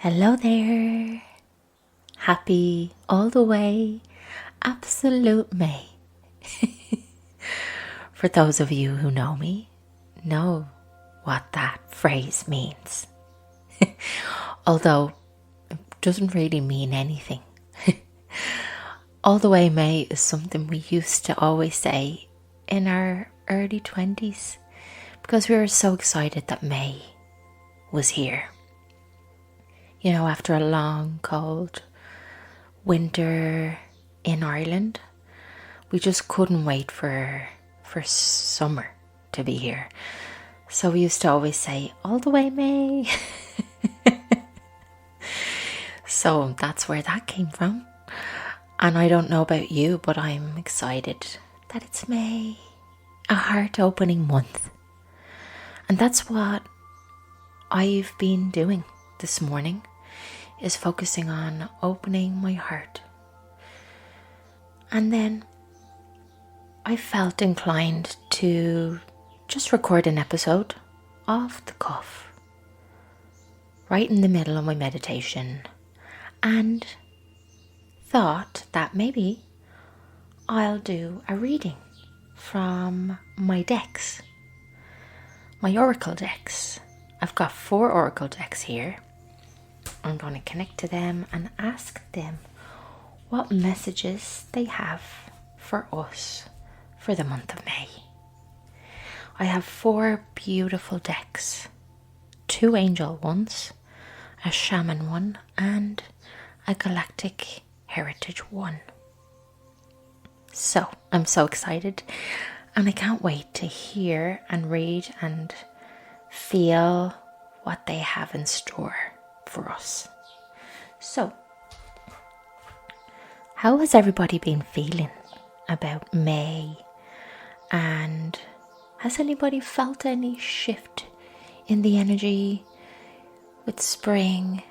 Hello there. Happy all the way, absolute May. For those of you who know me, know what that phrase means. Although it doesn't really mean anything. All the way May is something we used to always say in our early 20s because we were so excited that May was here. You know, after a long, cold winter in Ireland, we just couldn't wait for summer to be here. So we used to always say, all the way May. So that's where that came from. And I don't know about you, but I'm excited that it's May, a heart-opening month. And that's what I've been doing this morning, is focusing on opening my heart. And then I felt inclined to just record an episode off the cuff, right in the middle of my meditation, and thought that maybe I'll do a reading from my decks, my oracle decks. I've got 4 oracle decks here. I'm going to connect to them and ask them what messages they have for us for the month of May. I have 4 beautiful decks, 2 angel ones, a shaman one, and a galactic heritage one. So I'm so excited, and I can't wait to hear and read and feel what they have in store for us. So, how has everybody been feeling about May? And has anybody felt any shift in the energy with spring?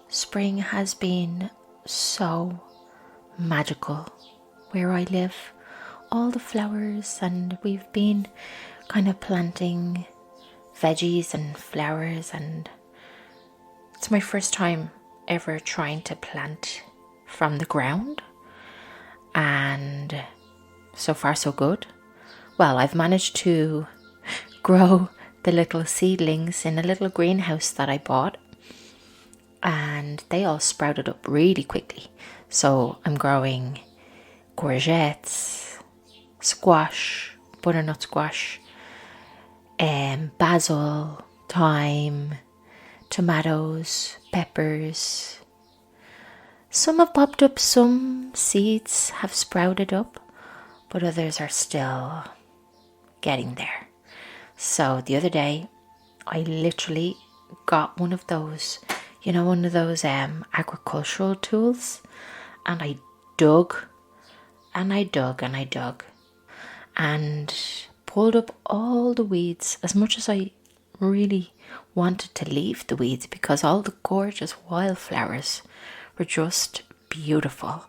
Spring has been so magical where I live. All the flowers, and we've been kind of planting veggies and flowers, and it's my first time ever trying to plant from the ground, and so far so good. Well, I've managed to grow the little seedlings in a little greenhouse that I bought, and they all sprouted up really quickly. So I'm growing courgettes, squash, butternut squash, basil, thyme, tomatoes, peppers. Some have popped up, some seeds have sprouted up, but others are still getting there. So the other day, I literally got one of those, agricultural tools, and I dug and I dug and I dug and pulled up all the weeds, as much as I really wanted to leave the weeds, because all the gorgeous wildflowers were just beautiful.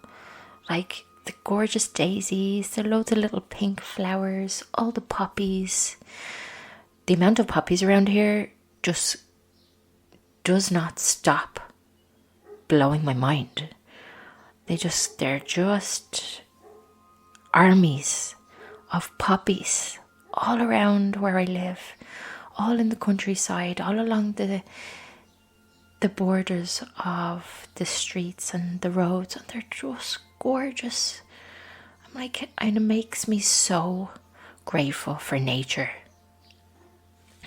Like the gorgeous daisies, the loads of little pink flowers, all the poppies. The amount of poppies around here just does not stop blowing my mind. They're just armies of poppies all around where I live, all in the countryside, all along the borders of the streets and the roads, and they're just gorgeous. And it makes me so grateful for nature.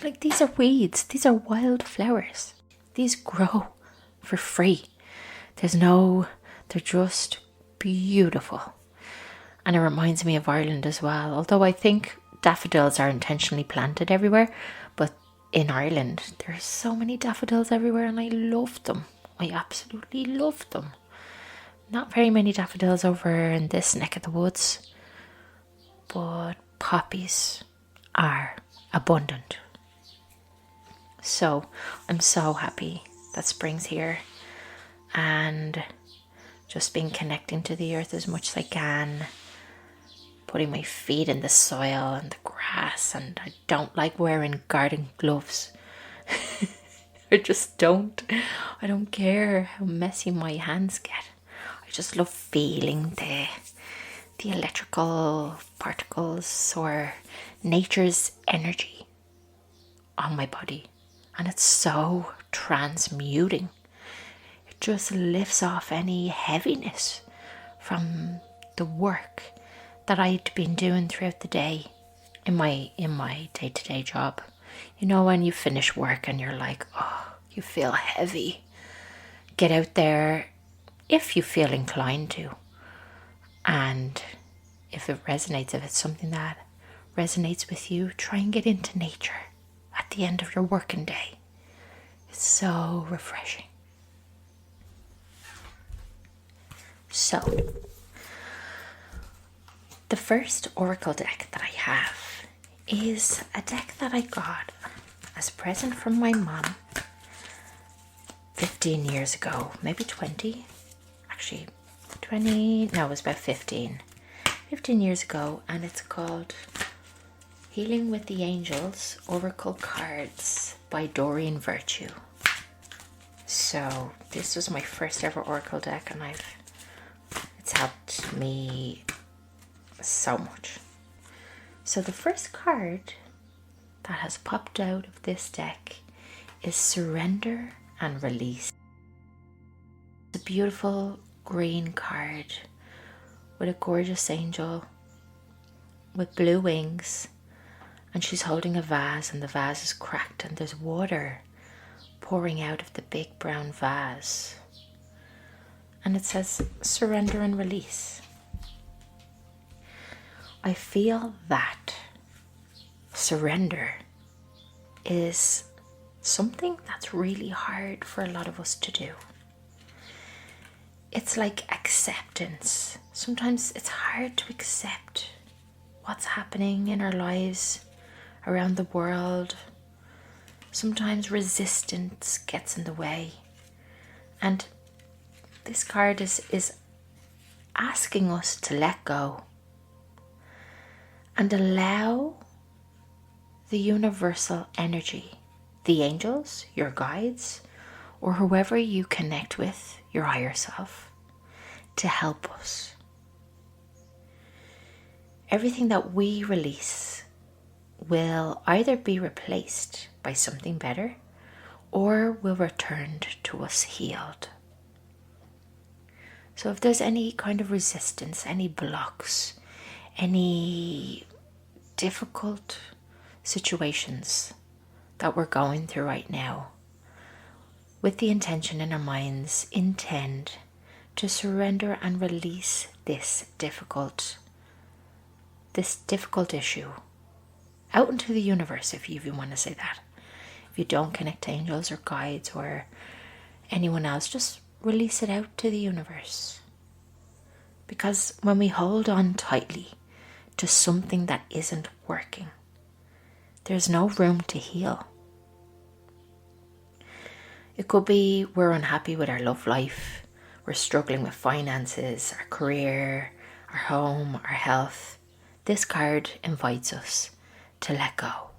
Like, these are weeds, these are wild flowers. These grow for free. They're just beautiful. And it reminds me of Ireland as well. Although I think daffodils are intentionally planted everywhere, but in Ireland there's so many daffodils everywhere, and I love them. I absolutely love them. Not very many daffodils over in this neck of the woods, but poppies are abundant. So I'm so happy that spring's here, and just been connecting to the earth as much as I can, putting my feet in the soil and the grass, and I don't like wearing garden gloves. I just don't. I don't care how messy my hands get. I just love feeling the electrical particles or nature's energy on my body. And it's so transmuting. It just lifts off any heaviness from the work that I'd been doing throughout the day in my day-to-day job. You know, when you finish work and you're like, oh, you feel heavy. Get out there if you feel inclined to. And if it resonates, if it's something that resonates with you, try and get into nature at the end of your working day. It's so refreshing. So, the first oracle deck that I have is a deck that I got as a present from my mom 15 years ago, maybe 20, actually 20, no, it was about 15 years ago, and it's called Healing with the Angels Oracle Cards by Doreen Virtue. So this was my first ever oracle deck, and it's helped me so much. So the first card that has popped out of this deck is Surrender and Release. It's a beautiful green card with a gorgeous angel with blue wings, and she's holding a vase, and the vase is cracked and there's water pouring out of the big brown vase, and it says surrender and release. I feel that surrender is something that's really hard for a lot of us to do. It's like acceptance. Sometimes it's hard to accept what's happening in our lives, around the world. Sometimes resistance gets in the way. And this card is asking us to let go and allow the universal energy, the angels, your guides, or whoever you connect with, your higher self, to help us. Everything that we release will either be replaced by something better or will return to us healed. So if there's any kind of resistance, any blocks, any difficult situations that we're going through right now, with the intention in our minds, intend to surrender and release this difficult issue out into the universe, if you even want to say that. If you don't connect to angels or guides or anyone else, just release it out to the universe. Because when we hold on tightly to something that isn't working, there's no room to heal. It could be we're unhappy with our love life, we're struggling with finances, our career, our home, our health. This card invites us to let go.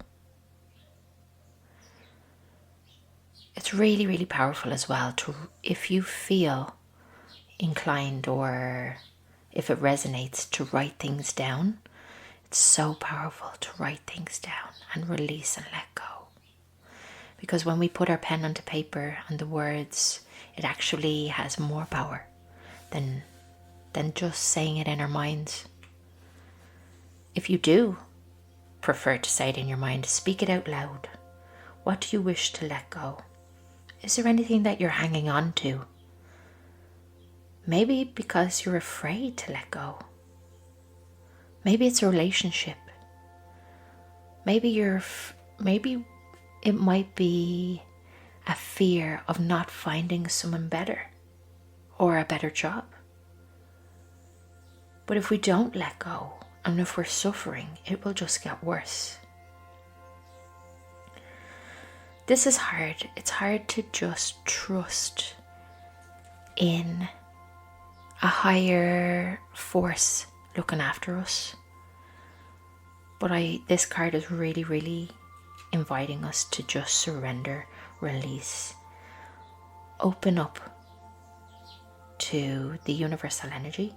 It's really, really powerful as well if you feel inclined or if it resonates, to write things down. It's so powerful to write things down and release and let go. Because when we put our pen onto paper and the words, it actually has more power than just saying it in our minds. If you do prefer to say it in your mind, speak it out loud. What do you wish to let go? Is there anything that you're hanging on to? Maybe because you're afraid to let go. Maybe it's a relationship. Maybe it might be a fear of not finding someone better or a better job. But if we don't let go, and if we're suffering, it will just get worse. This is hard. It's hard to just trust in a higher force looking after us. But this card is really, really inviting us to just surrender, release, open up to the universal energy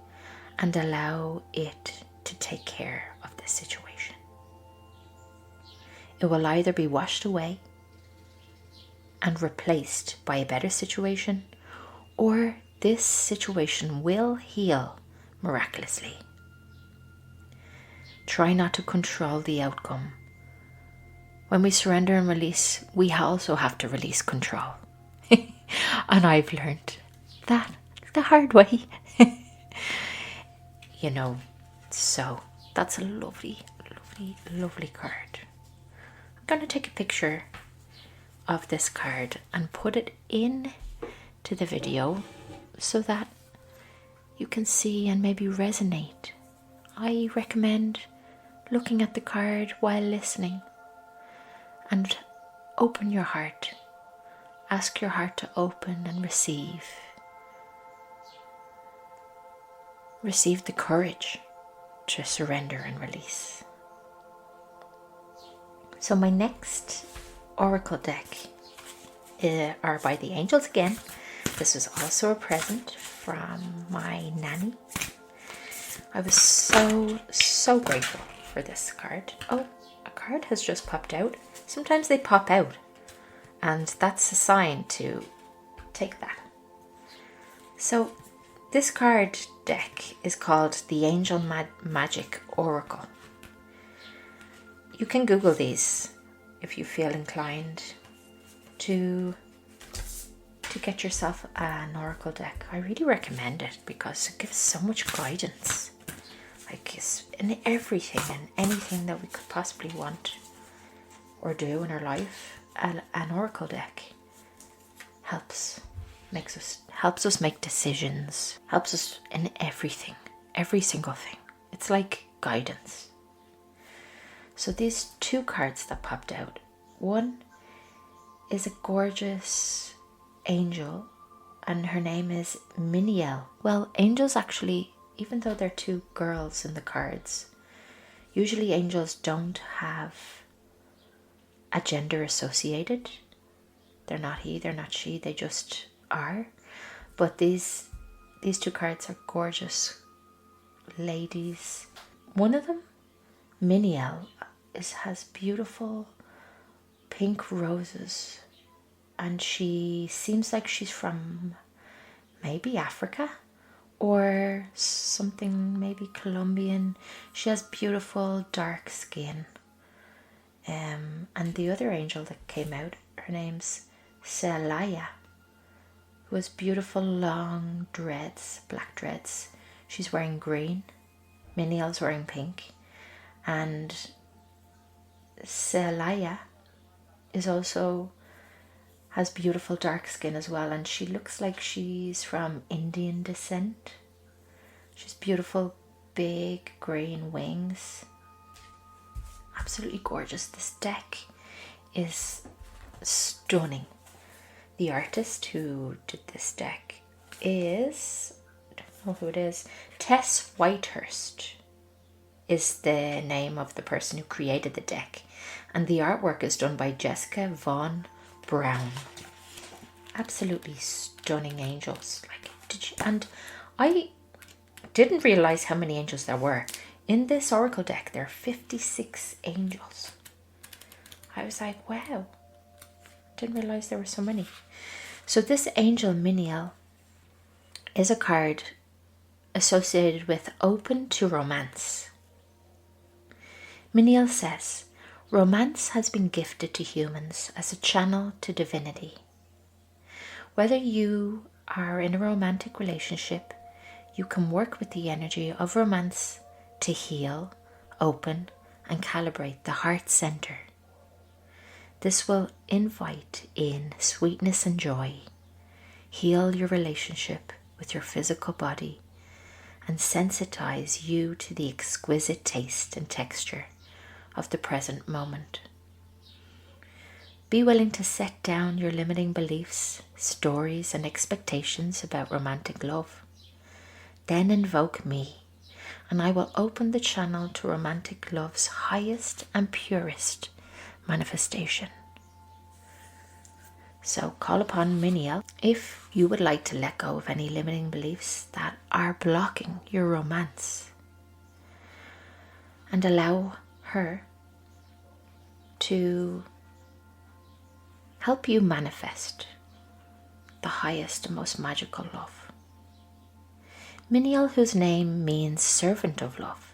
and allow it to take care of this situation. It will either be washed away and replaced by a better situation, or this situation will heal miraculously. Try not to control the outcome. When we surrender and release, we also have to release control. And I've learned that the hard way. So that's a lovely, lovely, lovely card. I'm going to take a picture of this card and put it in to the video so that you can see and maybe resonate. I recommend looking at the card while listening and open your heart. Ask your heart to open and receive. Receive the courage to surrender and release. So my next oracle deck are by the angels again. This was also a present from my nanny. I was so grateful for this card. Oh, a card has just popped out. Sometimes they pop out, and that's a sign to take that. So this card deck is called the Angel Magic Oracle. You can Google these if you feel inclined to get yourself an oracle deck. I really recommend it because it gives so much guidance. Like it's in everything and anything that we could possibly want or do in our life. An oracle deck helps us make decisions, helps us in everything, every single thing. It's like guidance. So these two cards that popped out, one is a gorgeous angel and her name is Miniel. Well, angels actually, even though they're two girls in the cards, usually angels don't have a gender associated. They're not he, they're not she, they just are. But these two cards are gorgeous ladies. One of them, Miniel, has beautiful pink roses, and she seems like she's from maybe Africa or something, maybe Colombian. She has beautiful dark skin. And the other angel that came out, her name's Celaya, who has beautiful long dreads, black dreads. She's wearing green. Miniel's wearing pink. And Celaya has beautiful dark skin as well, and she looks like she's from Indian descent. She's beautiful, big green wings. Absolutely gorgeous. This deck is stunning. The artist who did this deck is, I don't know who it is, Tess Whitehurst is the name of the person who created the deck, and the artwork is done by Jessica Von Brown. Absolutely stunning angels. And I didn't realize how many angels there were. In this oracle deck, there are 56 angels. I was like, wow. Didn't realize there were so many. So this angel Miniel is a card associated with open to romance. Miniel says, romance has been gifted to humans as a channel to divinity. Whether you are in a romantic relationship, you can work with the energy of romance to heal, open, and calibrate the heart center. This will invite in sweetness and joy, heal your relationship with your physical body, and sensitize you to the exquisite taste and texture of the present moment. Be willing to set down your limiting beliefs, stories, and expectations about romantic love. Then invoke me, and I will open the channel to romantic love's highest and purest manifestation. So call upon Miniel if you would like to let go of any limiting beliefs that are blocking your romance, and allow her to help you manifest the highest and most magical love. Miniel, whose name means servant of love,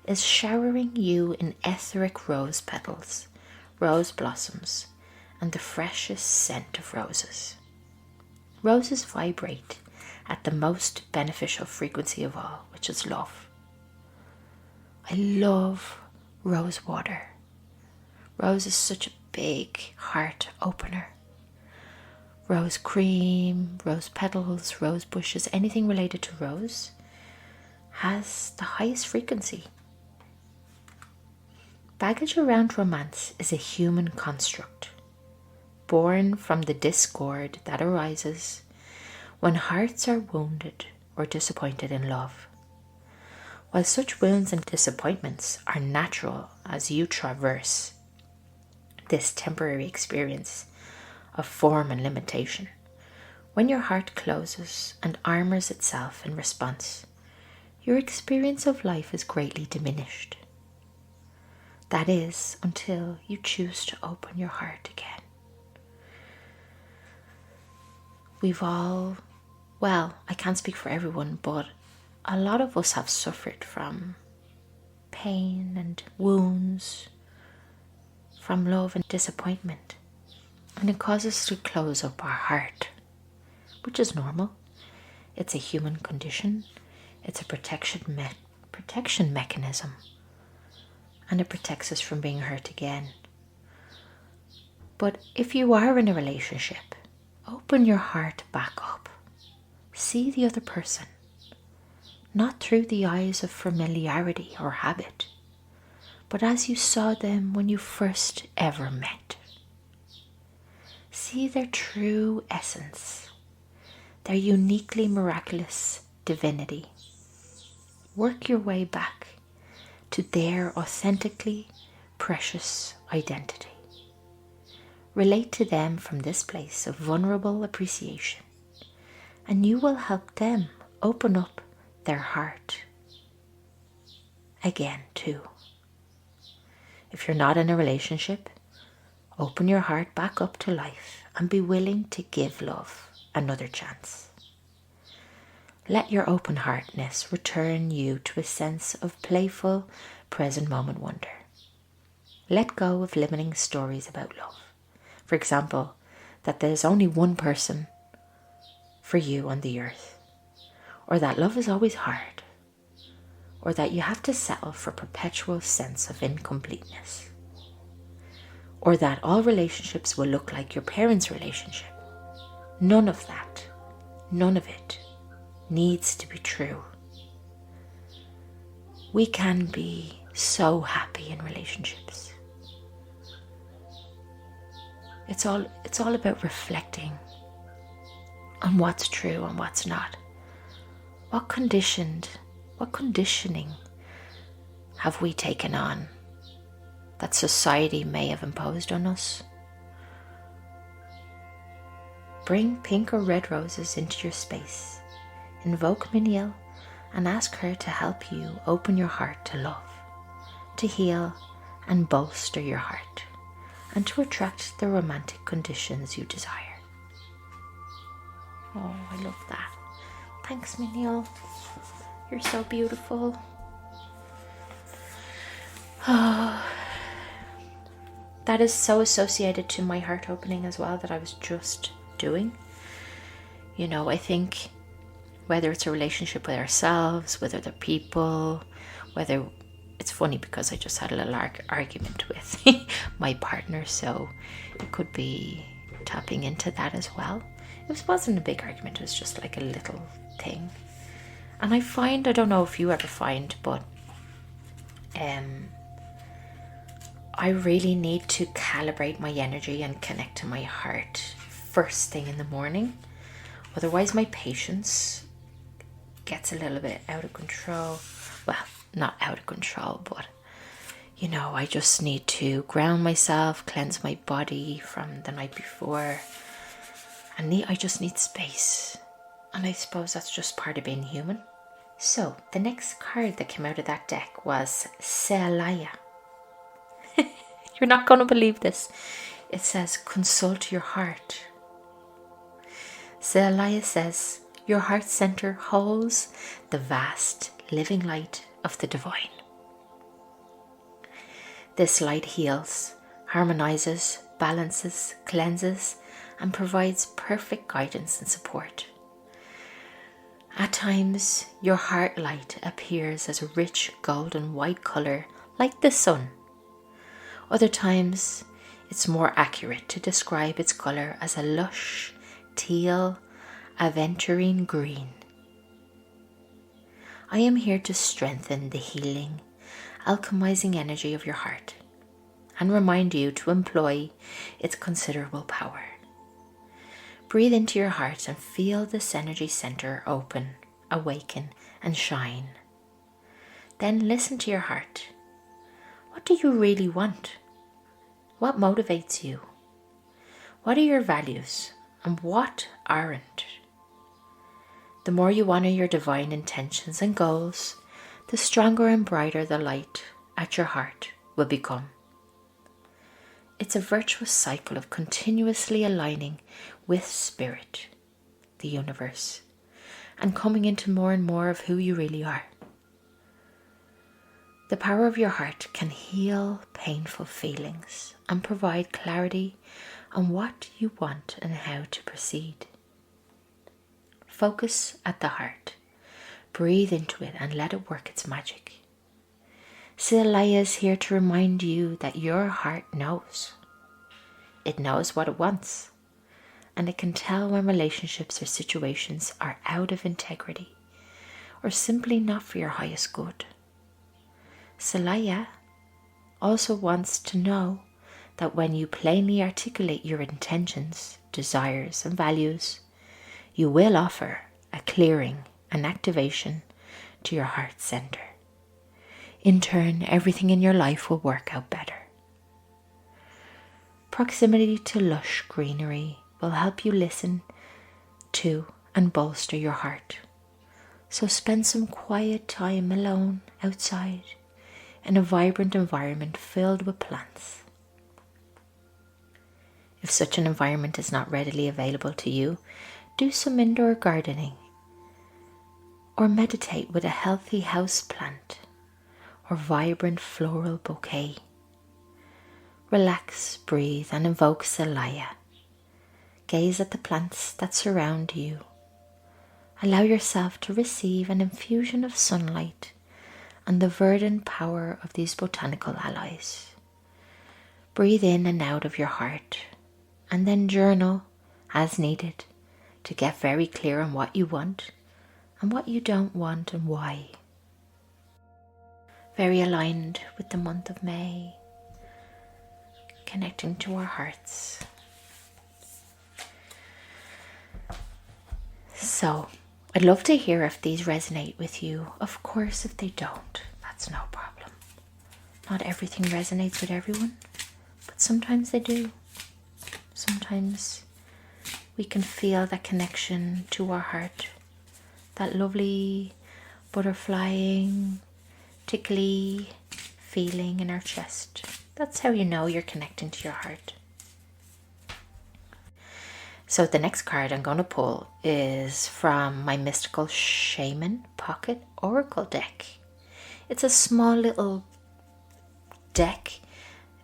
is showering you in etheric rose petals, rose blossoms, and the freshest scent of roses. Roses vibrate at the most beneficial frequency of all, which is love. I love rose water. Rose is such a big heart opener. Rose cream, rose petals, rose bushes, anything related to rose has the highest frequency. Baggage around romance is a human construct, born from the discord that arises when hearts are wounded or disappointed in love. While such wounds and disappointments are natural as you traverse this temporary experience of form and limitation, when your heart closes and armors itself in response, your experience of life is greatly diminished. That is, until you choose to open your heart again. We've all, well, I can't speak for everyone, but a lot of us have suffered from pain and wounds, from love and disappointment. And it causes us to close up our heart, which is normal. It's a human condition. It's a protection mechanism. And it protects us from being hurt again. But if you are in a relationship, open your heart back up. See the other person, not through the eyes of familiarity or habit, but as you saw them when you first ever met. See their true essence, their uniquely miraculous divinity. Work your way back to their authentically precious identity. Relate to them from this place of vulnerable appreciation, and you will help them open up their heart again too. If you're not in a relationship, open your heart back up to life and be willing to give love another chance. Let your open-heartedness return you to a sense of playful, present moment wonder. Let go of limiting stories about love. For example, that there's only one person for you on the earth, or that love is always hard, or that you have to settle for perpetual sense of incompleteness, or that all relationships will look like your parents' relationship. None of that, none of it needs to be true. We can be so happy in relationships. It's all about reflecting on what's true and what's not. What conditioning have we taken on that society may have imposed on us? Bring pink or red roses into your space. Invoke Miniel and ask her to help you open your heart to love, to heal and bolster your heart, and to attract the romantic conditions you desire. Oh, I love that. Thanks, Miniel. You're so beautiful. Oh, that is so associated to my heart opening as well that I was just doing. You know, I think whether it's a relationship with ourselves, with other people, whether it's funny because I just had a little argument with my partner, so it could be tapping into that as well. It wasn't a big argument, it was just like a little thing. And I find, I don't know if you ever find, but I really need to calibrate my energy and connect to my heart first thing in the morning. Otherwise my patience gets a little bit out of control. Well, not out of control, but you know, I just need to ground myself, cleanse my body from the night before, I just need space. And I suppose that's just part of being human. So the next card that came out of that deck was Sealaya. You're not going to believe this. It says, consult your heart. Sealaya says, your heart center holds the vast living light of the divine. This light heals, harmonizes, balances, cleanses, and provides perfect guidance and support. At times, your heart light appears as a rich golden white color like the sun. Other times, it's more accurate to describe its color as a lush, teal, aventurine green. I am here to strengthen the healing, alchemizing energy of your heart and remind you to employ its considerable power. Breathe into your heart and feel this energy center open, awaken, and shine. Then listen to your heart. What do you really want? What motivates you? What are your values and what aren't? The more you honor your divine intentions and goals, the stronger and brighter the light at your heart will become. It's a virtuous cycle of continuously aligning with spirit, the universe, and coming into more and more of who you really are. The power of your heart can heal painful feelings and provide clarity on what you want and how to proceed. Focus at the heart. Breathe into it and let it work its magic. Sealaya is here to remind you that your heart knows. It knows what it wants, and it can tell when relationships or situations are out of integrity or simply not for your highest good. Sealaya also wants to know that when you plainly articulate your intentions, desires, and values, you will offer a clearing and activation to your heart center. In turn, everything in your life will work out better. Proximity to lush greenery will help you listen to and bolster your heart. So spend some quiet time alone outside in a vibrant environment filled with plants. If such an environment is not readily available to you, do some indoor gardening or meditate with a healthy house plant or vibrant floral bouquet. Relax, breathe, and invoke Sealaya. Gaze at the plants that surround you. Allow yourself to receive an infusion of sunlight and the verdant power of these botanical allies. Breathe in and out of your heart, and then journal as needed to get very clear on what you want and what you don't want and why. Very aligned with the month of May, connecting to our hearts. So, I'd love to hear if these resonate with you. Of course, if they don't, that's no problem. Not everything resonates with everyone, but sometimes they do. Sometimes we can feel that connection to our heart, that lovely butterflying, tickly feeling in our chest. That's how you know you're connecting to your heart. So the next card I'm going to pull is from my Mystical Shaman Pocket Oracle deck. It's a small little deck,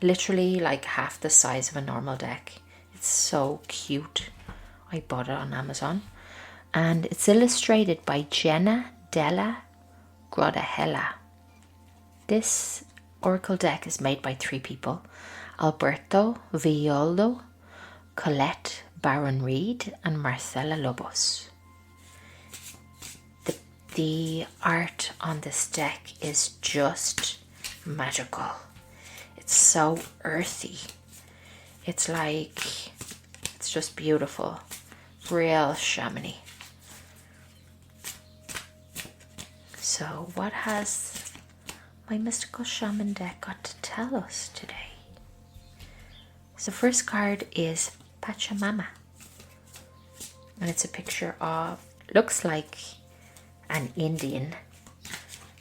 literally like half the size of a normal deck. It's so cute. I bought it on Amazon. And it's illustrated by Jenna Della Grodahella. This oracle deck is made by 3 people: Alberto Violdo, Colette Baron Reed, and Marcela Lobos. The art on this deck is just magical. It's so earthy. It's just beautiful. Real shamanic. So what has my Mystical Shaman deck got to tell us today? So the first card is Pachamama. And it's a picture of, looks like an Indian,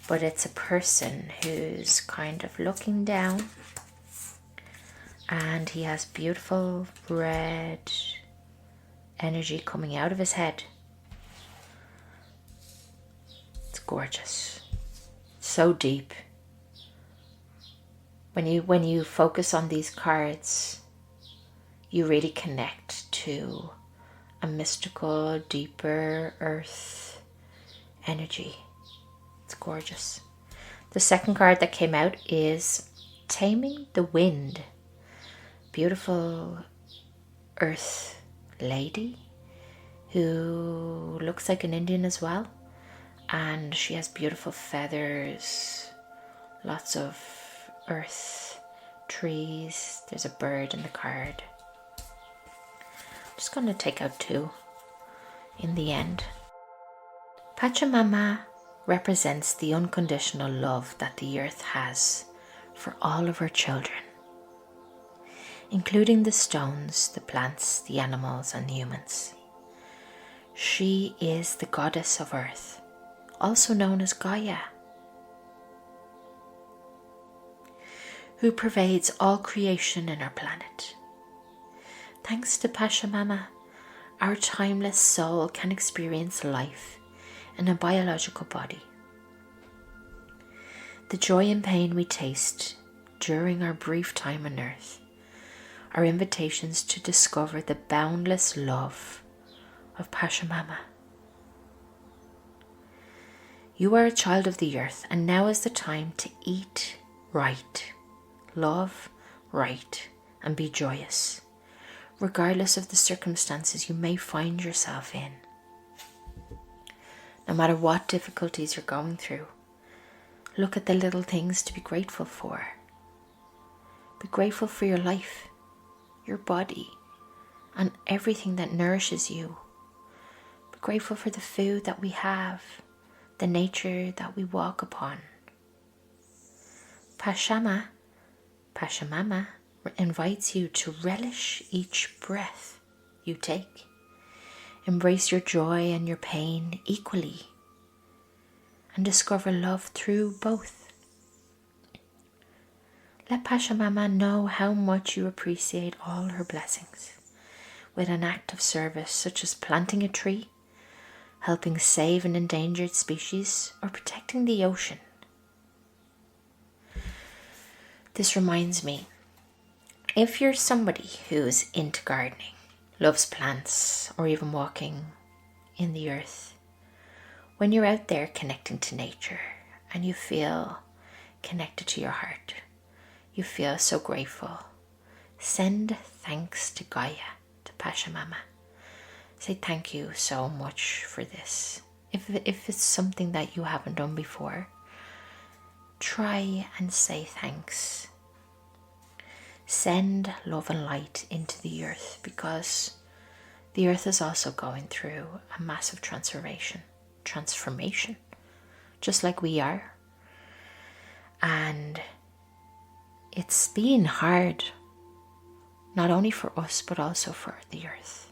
but it's a person who's kind of looking down, and he has beautiful red energy coming out of his head. It's gorgeous, so deep. When you focus on these cards, you really connect to a mystical, deeper earth energy. It's gorgeous. The second card that came out is Taming the Wind. Beautiful earth lady who looks like an Indian as well, and she has beautiful feathers, lots of earth, trees. There's a bird in the card. I'm just going to take out 2 in the end. Pachamama represents the unconditional love that the earth has for all of her children, including the stones, the plants, the animals, and humans. She is the goddess of earth, also known as Gaia, who pervades all creation in our planet. Thanks to Pachamama, our timeless soul can experience life in a biological body. The joy and pain we taste during our brief time on earth are invitations to discover the boundless love of Pachamama. You are a child of the earth, and now is the time to eat right, love right, and be joyous, regardless of the circumstances you may find yourself in. No matter what difficulties you're going through, look at the little things to be grateful for. Be grateful for your life, your body, and everything that nourishes you. Be grateful for the food that we have, the nature that we walk upon. Pachamama invites you to relish each breath you take. Embrace your joy and your pain equally, and discover love through both. Let Pachamama know how much you appreciate all her blessings with an act of service, such as planting a tree, helping save an endangered species, or protecting the ocean. This reminds me, if you're somebody who's into gardening, loves plants, or even walking in the earth, when you're out there connecting to nature and you feel connected to your heart, you feel so grateful, send thanks to Gaia, to Pachamama. Say thank you so much for this. If it's something that you haven't done before, try and say thanks. Send love and light into the earth, because the earth is also going through a massive transformation, just like we are. And it's been hard, not only for us, but also for the earth.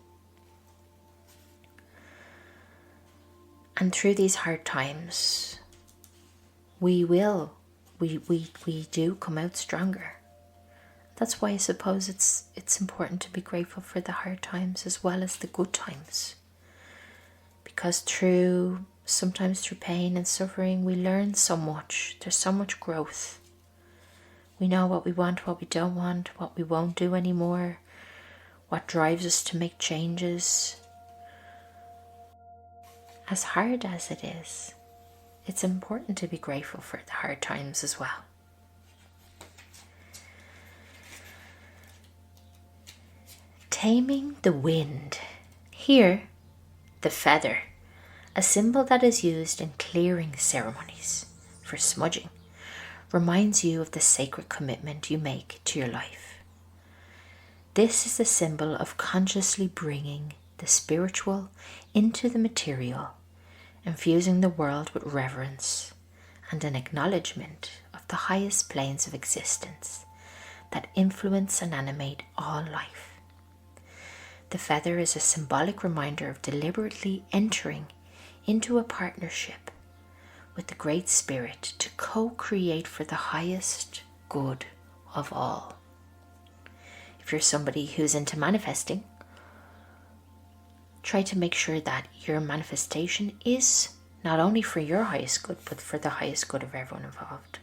And through these hard times, we do come out stronger. That's why I suppose it's important to be grateful for the hard times as well as the good times. Because sometimes through pain and suffering, we learn so much. There's so much growth. We know what we want, what we don't want, what we won't do anymore, what drives us to make changes. As hard as it is, it's important to be grateful for the hard times as well. Taming the wind. Here, the feather, a symbol that is used in clearing ceremonies for smudging, reminds you of the sacred commitment you make to your life. This is a symbol of consciously bringing the spiritual into the material, infusing the world with reverence and an acknowledgement of the highest planes of existence that influence and animate all life. The feather is a symbolic reminder of deliberately entering into a partnership with the Great Spirit to co-create for the highest good of all. If you're somebody who's into manifesting, try to make sure that your manifestation is not only for your highest good, but for the highest good of everyone involved.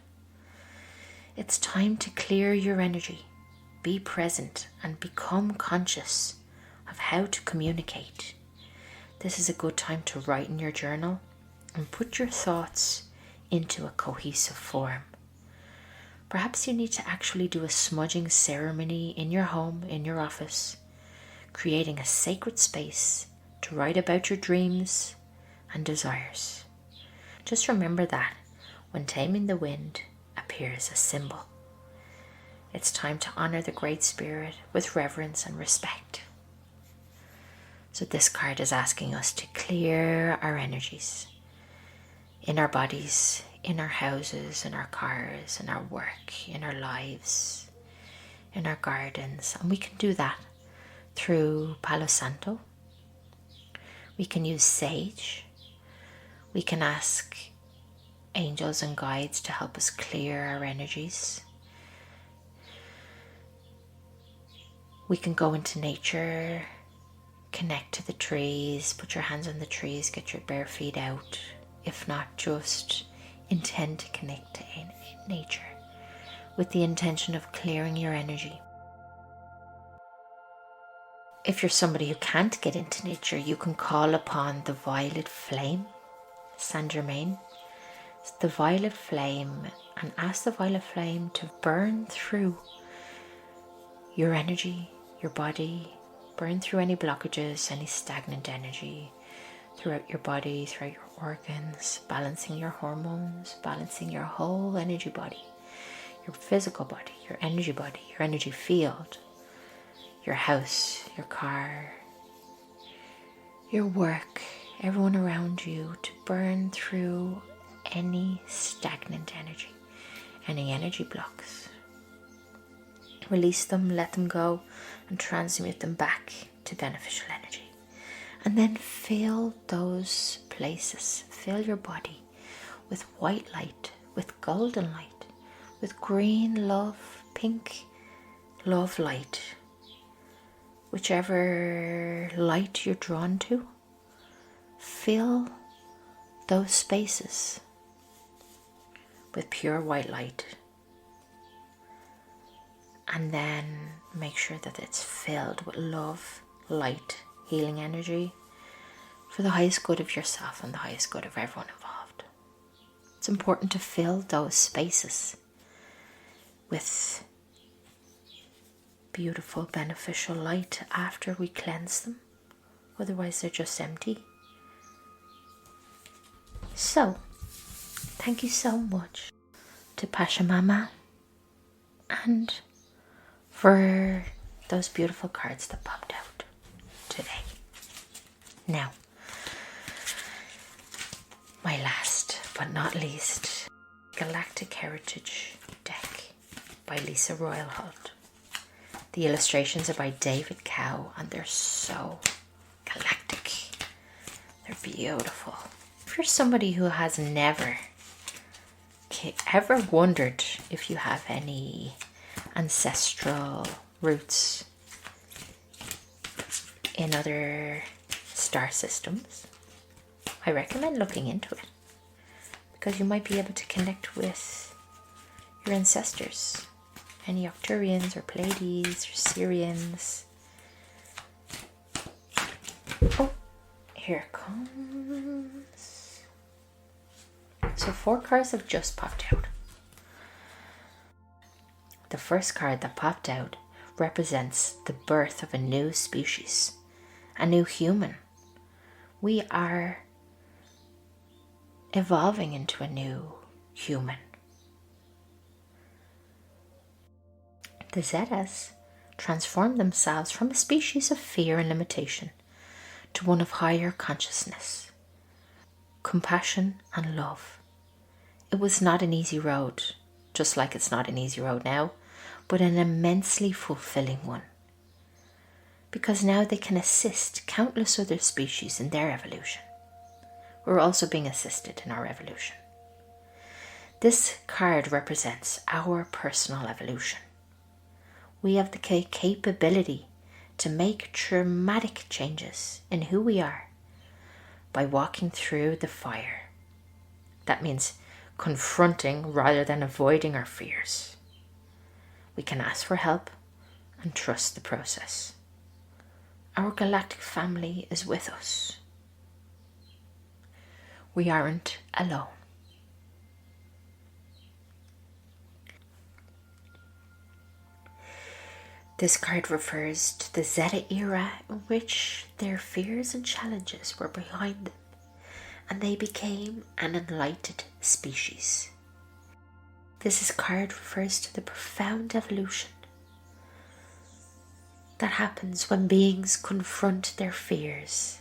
It's time to clear your energy, be present, and become conscious of how to communicate. This is a good time to write in your journal and put your thoughts into a cohesive form. Perhaps you need to actually do a smudging ceremony in your home, in your office, creating a sacred space to write about your dreams and desires. Just remember that when taming the wind appears a symbol, it's time to honor the Great Spirit with reverence and respect. So this card is asking us to clear our energies in our bodies, in our houses, in our cars, in our work, in our lives, in our gardens. And we can do that through Palo Santo. We can use sage. We can ask angels and guides to help us clear our energies. We can go into nature, connect to the trees, put your hands on the trees, get your bare feet out. If not, just intend to connect to nature with the intention of clearing your energy. If you're somebody who can't get into nature, you can call upon the violet flame, Saint Germain, the violet flame, and ask the violet flame to burn through your energy, your body, burn through any blockages, any stagnant energy throughout your body, throughout your organs, balancing your hormones, balancing your whole energy body, your physical body, your energy field, your house, your car, your work, everyone around you, to burn through any stagnant energy, any energy blocks. Release them, let them go, and transmute them back to beneficial energy. And then fill those places, fill your body with white light, with golden light, with green love, pink love light. Whichever light you're drawn to, fill those spaces with pure white light. And then make sure that it's filled with love, light, healing energy for the highest good of yourself and the highest good of everyone involved. It's important to fill those spaces with beautiful, beneficial light after we cleanse them. Otherwise, they're just empty. So, thank you so much to Pasha Mama and for those beautiful cards that popped out today. Now, my last but not least, Galactic Heritage deck by Lisa Royal-Holt. The illustrations are by David Cow and they're so galactic. They're beautiful. If you're somebody who has never ever wondered if you have any ancestral roots in other star systems, I recommend looking into it because you might be able to connect with your ancestors, any Arcturians or Pleiades or Syrians. Oh, here it comes. So 4 cards have just popped out. The first card that popped out represents the birth of a new species, a new human. We are evolving into a new human. The Zetas transform themselves from a species of fear and limitation to one of higher consciousness, compassion and love. It was not an easy road, just like it's not an easy road now, but an immensely fulfilling one. because now they can assist countless other species in their evolution. We're also being assisted in our evolution. This card represents our personal evolution. We have the capability to make dramatic changes in who we are by walking through the fire. That means confronting rather than avoiding our fears. We can ask for help and trust the process. Our galactic family is with us. We aren't alone. This card refers to the Zeta era in which their fears and challenges were behind them, and they became an enlightened species. This card refers to the profound evolution that happens when beings confront their fears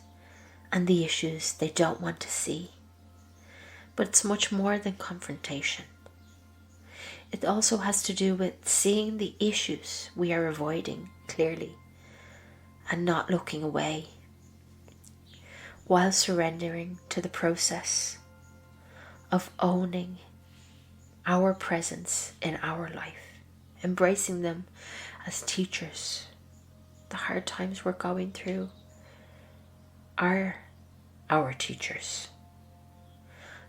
and the issues they don't want to see. But it's much more than confrontation. It also has to do with seeing the issues we are avoiding clearly and not looking away, while surrendering to the process of owning our presence in our life, embracing them as teachers. The hard times we're going through are our teachers.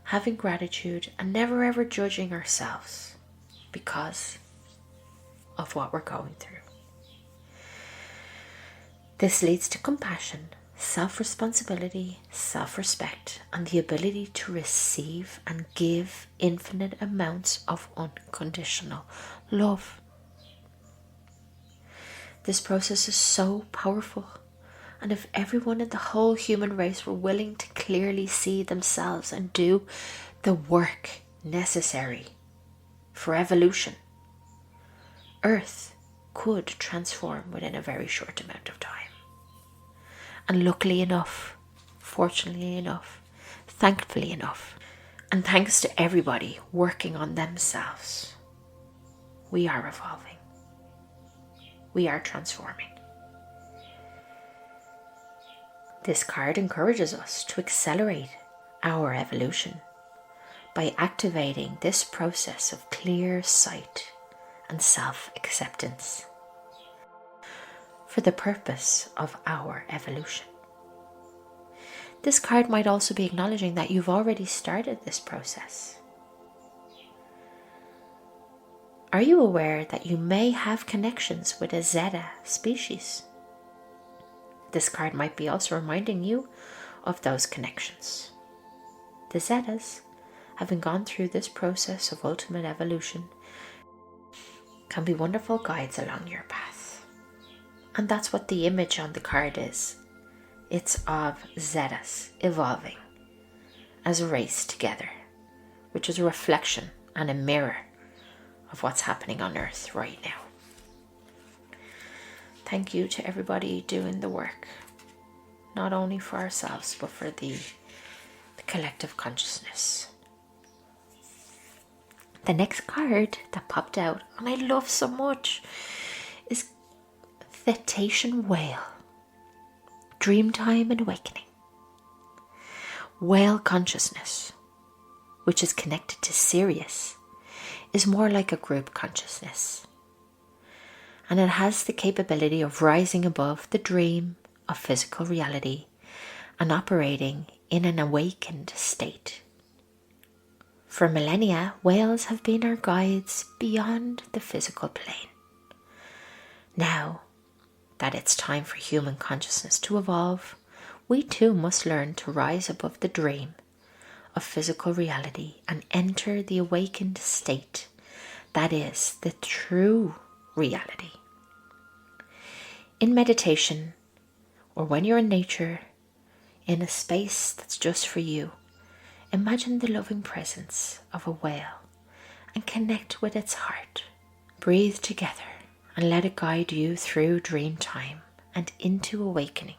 Having gratitude and never ever judging ourselves because of what we're going through. This leads to compassion, self-responsibility, self-respect, and the ability to receive and give infinite amounts of unconditional love. This process is so powerful, and if everyone in the whole human race were willing to clearly see themselves and do the work necessary for evolution, Earth could transform within a very short amount of time. And luckily enough, fortunately enough, thankfully enough, and thanks to everybody working on themselves, we are evolving. We are transforming. This card encourages us to accelerate our evolution by activating this process of clear sight and self-acceptance for the purpose of our evolution. This card might also be acknowledging that you've already started this process. Are you aware that you may have connections with a Zeta species? This card might be also reminding you of those connections. The Zetas, having gone through this process of ultimate evolution, can be wonderful guides along your path. And that's what the image on the card is. It's of Zetas evolving as a race together, which is a reflection and a mirror of what's happening on Earth right now. Thank you to everybody doing the work, not only for ourselves, but for the collective consciousness. The next card that popped out, and I love so much, is Cetacean Whale. Dreamtime and awakening. Whale consciousness, which is connected to Sirius, is more like a group consciousness. And it has the capability of rising above the dream of physical reality and operating in an awakened state. For millennia, whales have been our guides beyond the physical plane. Now that it's time for human consciousness to evolve, we too must learn to rise above the dream of physical reality and enter the awakened state that is the true reality. In meditation, or when you're in nature, in a space that's just for you, imagine the loving presence of a whale and connect with its heart. Breathe together and let it guide you through dream time and into awakening.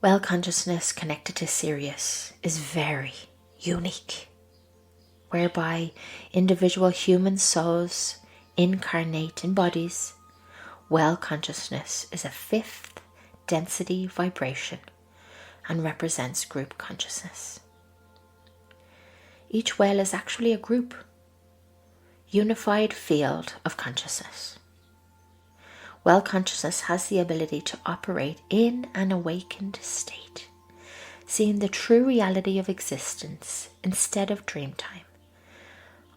Whale consciousness connected to Sirius is very unique, whereby individual human souls incarnate in bodies Well consciousness is a fifth density vibration and represents group consciousness. Each well is actually a group, unified field of consciousness. Well consciousness has the ability to operate in an awakened state, seeing the true reality of existence instead of dream time,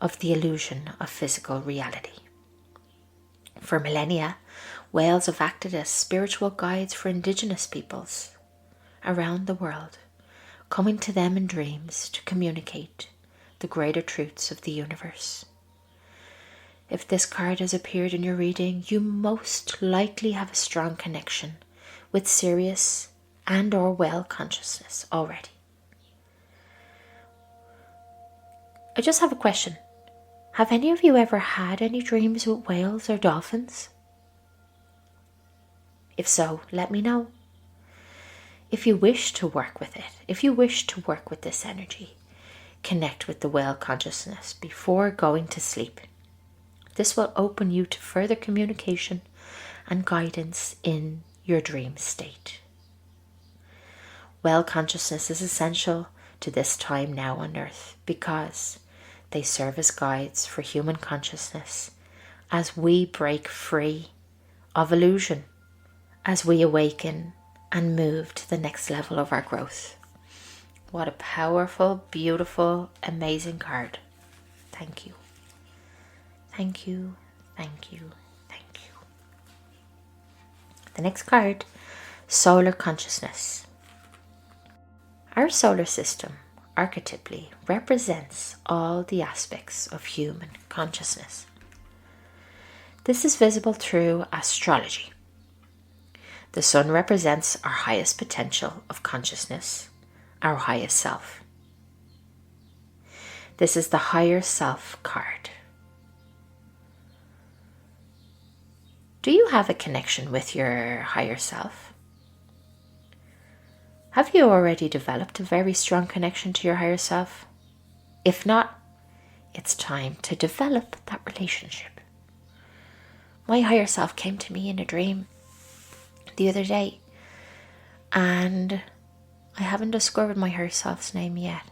of the illusion of physical reality. For millennia, whales have acted as spiritual guides for indigenous peoples around the world, coming to them in dreams to communicate the greater truths of the universe. If this card has appeared in your reading, you most likely have a strong connection with Sirius and or well consciousness already. I just have a question. Have any of you ever had any dreams with whales or dolphins? If so, let me know. If you wish to work with it, if you wish to work with this energy, connect with the well consciousness before going to sleep. This will open you to further communication and guidance in your dream state. Well consciousness is essential to this time now on Earth because they serve as guides for human consciousness as we break free of illusion, as we awaken and move to the next level of our growth. What a powerful, beautiful, amazing card. Thank you. Thank you, thank you, thank you. The next card, Solar Consciousness. Our solar system archetypally represents all the aspects of human consciousness. This is visible through astrology. The sun represents our highest potential of consciousness, our highest self. This is the higher self card. Do you have a connection with your higher self? Have you already developed a very strong connection to your higher self? If not, it's time to develop that relationship. My higher self came to me in a dream the other day, and I haven't discovered my higher self's name yet.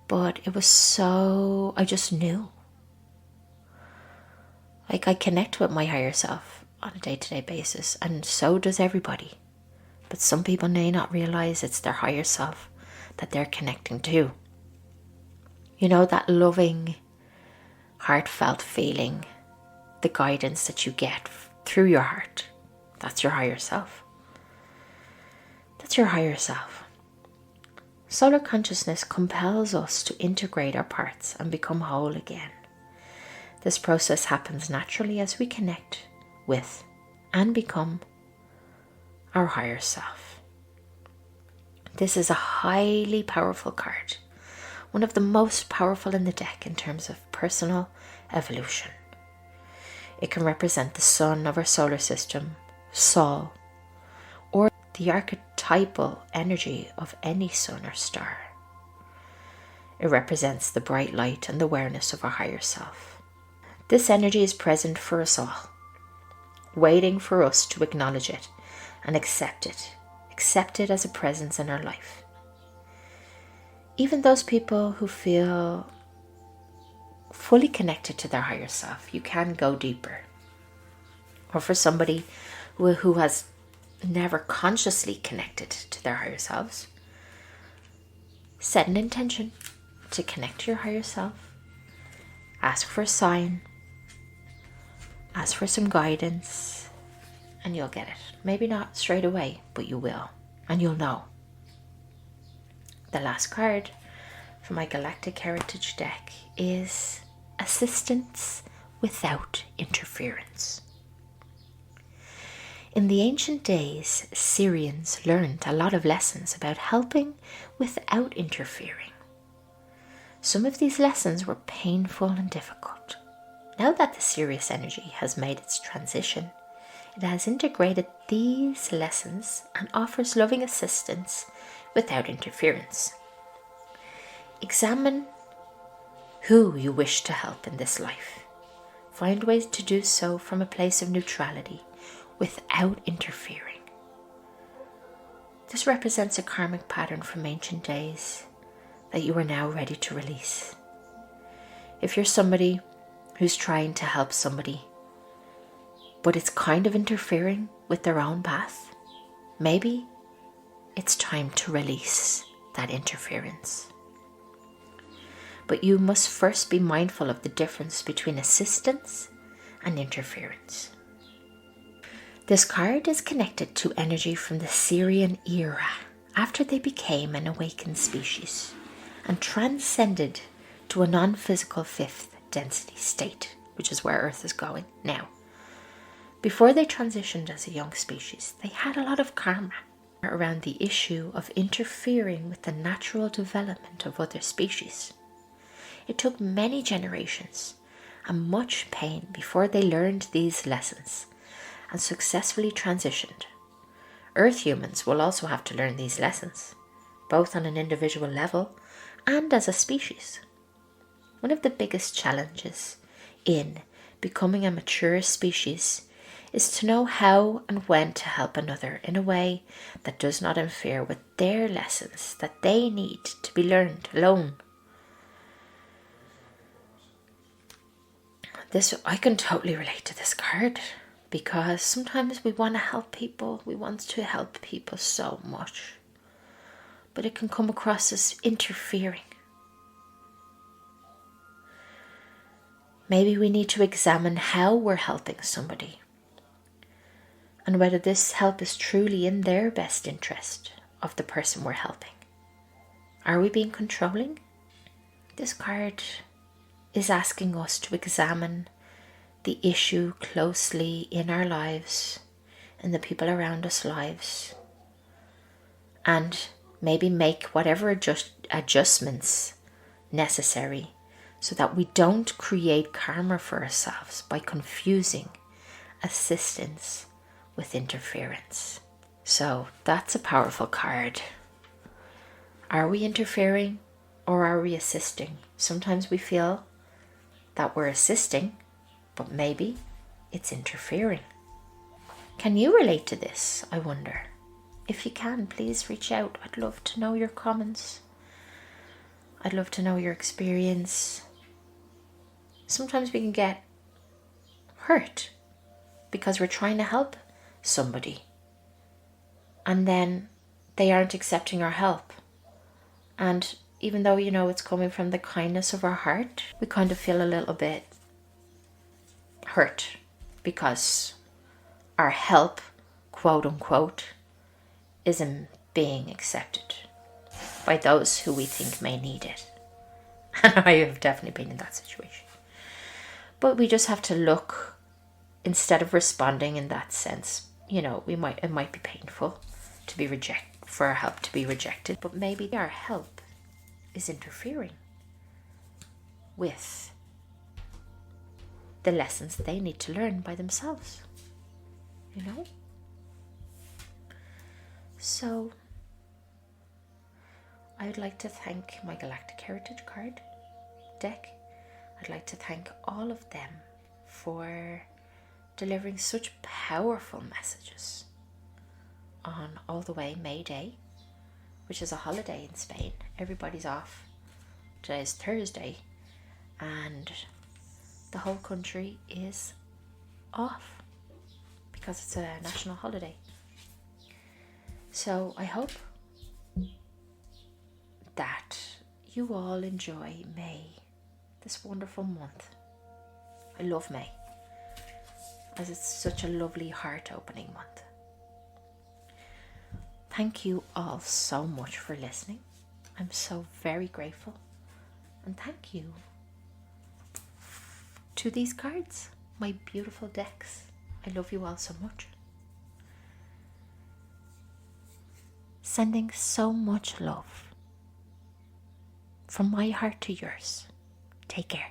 But it was so, I just knew. Like, I connect with my higher self on a day-to-day basis, and so does everybody. But some people may not realize it's their higher self that they're connecting to. You know, that loving, heartfelt feeling, the guidance that you get through your heart. That's your higher self. That's your higher self. Solar consciousness compels us to integrate our parts and become whole again. This process happens naturally as we connect with and become our higher self. This is a highly powerful card, one of the most powerful in the deck in terms of personal evolution. It can represent the sun of our solar system, Sol, or the archetypal energy of any sun or star. It represents the bright light and the awareness of our higher self. This energy is present for us all, waiting for us to acknowledge it and accept it as a presence in our life. Even those people who feel fully connected to their higher self, you can go deeper. Or for somebody who has never consciously connected to their higher selves, set an intention to connect to your higher self. Ask for a sign. Ask for some guidance, and you'll get it. Maybe not straight away, but you will, and you'll know. The last card for my Galactic Heritage deck is Assistance Without Interference. In the ancient days, Syrians learned a lot of lessons about helping without interfering. Some of these lessons were painful and difficult. Now that the Sirius energy has made its transition, it has integrated these lessons and offers loving assistance without interference. Examine who you wish to help in this life. Find ways to do so from a place of neutrality without interfering. This represents a karmic pattern from ancient days that you are now ready to release. If you're somebody who's trying to help somebody, but it's kind of interfering with their own path, maybe it's time to release that interference. But you must first be mindful of the difference between assistance and interference. This card is connected to energy from the Sirian era, after they became an awakened species and transcended to a non-physical fifth density state, which is where Earth is going now. Before they transitioned as a young species, they had a lot of karma around the issue of interfering with the natural development of other species. It took many generations and much pain before they learned these lessons and successfully transitioned. Earth humans will also have to learn these lessons, both on an individual level and as a species. One of the biggest challenges in becoming a mature species is to know how and when to help another in a way that does not interfere with their lessons that they need to be learned alone. I can totally relate to this card, because sometimes we want to help people, we want to help people so much, but it can come across as interfering. Maybe we need to examine how we're helping somebody and whether this help is truly in their best interest of the person we're helping. Are we being controlling? This card is asking us to examine the issue closely in our lives, in the people around us lives, and maybe make whatever adjustments necessary so that we don't create karma for ourselves by confusing assistance with interference. So that's a powerful card. Are we interfering or are we assisting? Sometimes we feel that we're assisting, but maybe it's interfering. Can you relate to this, I wonder? If you can, please reach out. I'd love to know your comments. I'd love to know your experience. Sometimes we can get hurt because we're trying to help somebody and then they aren't accepting our help. And even though, it's coming from the kindness of our heart, we kind of feel a little bit hurt because our help, quote unquote, isn't being accepted by those who we think may need it. And I have definitely been in that situation. But we just have to look, instead of responding in that sense, it might be painful to be for our help to be rejected, but maybe our help is interfering with the lessons they need to learn by themselves, So I would like to thank my Galactic Heritage card deck. I'd like to thank all of them for delivering such powerful messages on all the way May Day, which is a holiday in Spain. Everybody's off. Today is Thursday and the whole country is off because it's a national holiday. So I hope that you all enjoy May, this wonderful month. I love May, as it's such a lovely heart-opening month. Thank you all so much for listening. I'm so very grateful. And thank you to these cards, my beautiful decks. I love you all so much. Sending so much love from my heart to yours. Take care.